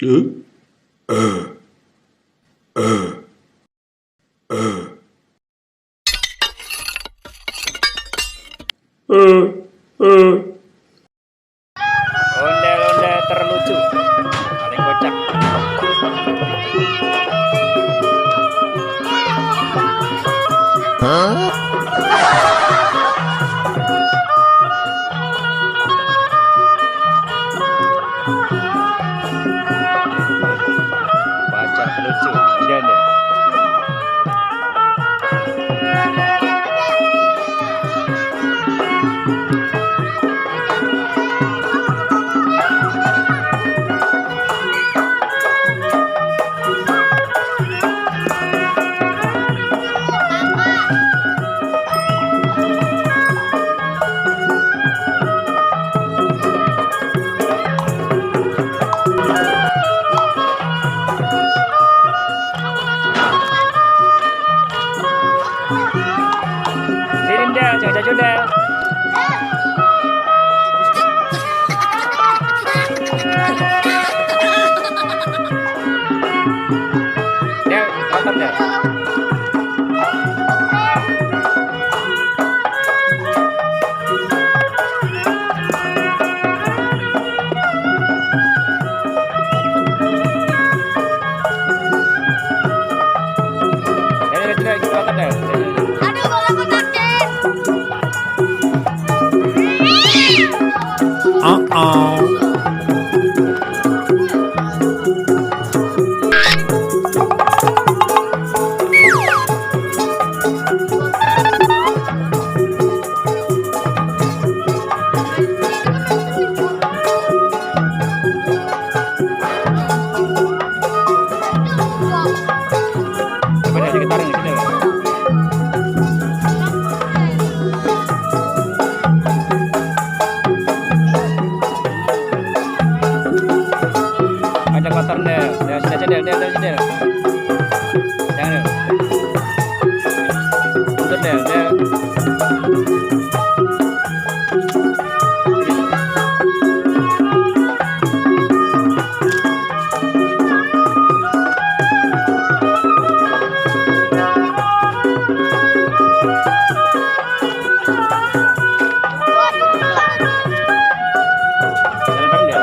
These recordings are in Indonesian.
Ondel-ondel terlucu, paling kocak. Pacar terlucu, ondel-ondel. Sini Del, jangan jauh Del. Del, motor Del. Del, kita motor Del. Aduh, kalau aku sakit. Coba Del, kita taruh di sini. Ada kotor Del. Del, sini aja Del, Del, sini Del. Jangan Del. Mundur Del, Del. Jalan bareng Del.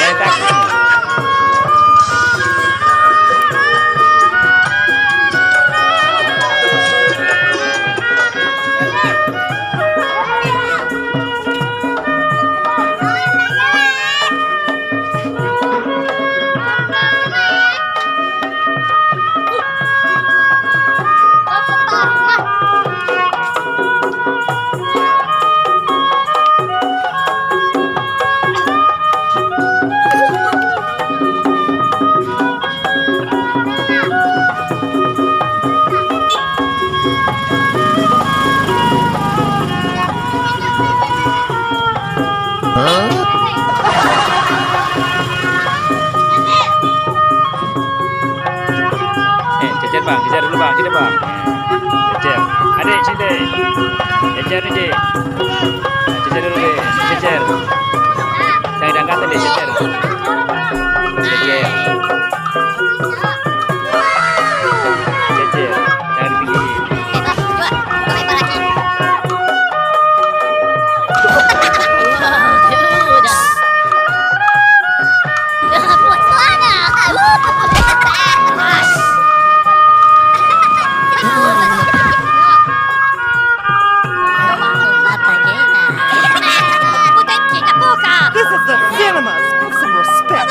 Jalan kaki. Jejer bang, jejer dulu bang, sini bang. Jejer, adik sini. Jejer nih deh. Jejer dulu deh, jejer. Jangan diangkat deh, jejer. Jejer. Jejer, jangan dipinggirin. This is the cinemas. Put some respect.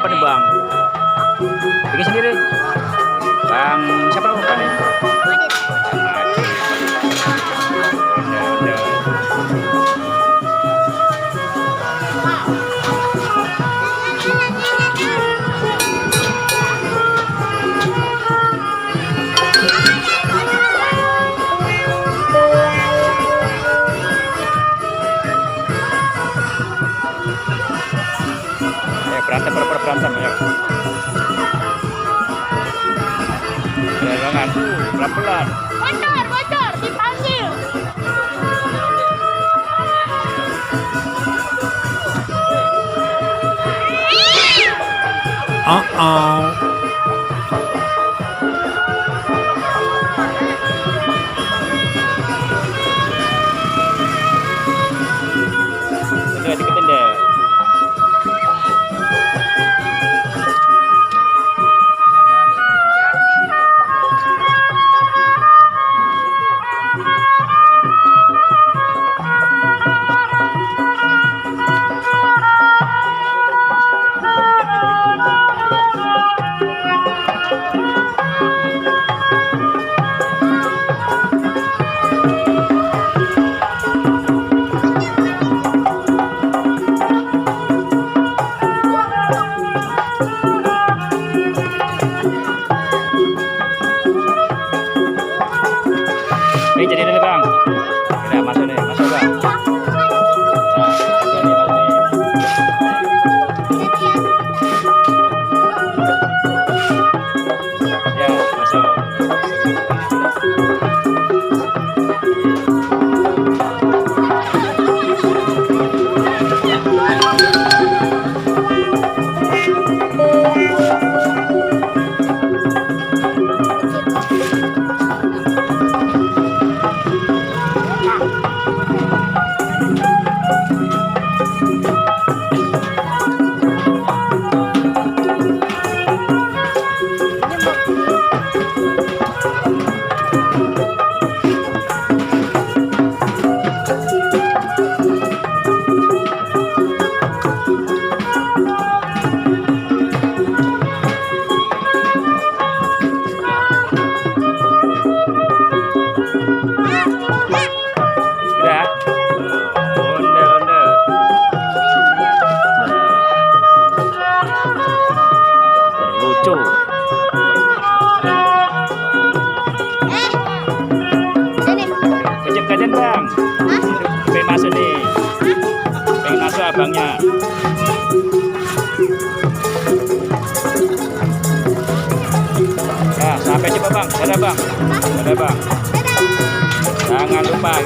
apa nih bang? Bikin sendiri. Bang siapa lupa nih? Berantem, berantem, ayo. Jangan, pelan-pelan. Bocor, dipanggil. Udah deketin deh. Ini jadi dulu bang. Udah masuk nih, masuk bang. Nah, ini masuk nih. Ya, masuk. Udah. Onde. Lucu. Sini. Kejep-kejep bang. Pengen masuk nih. Pengen masuk abangnya. Ya, sampai jumpa bang. Dadah bang. Dadah bang. Jangan lupa bang.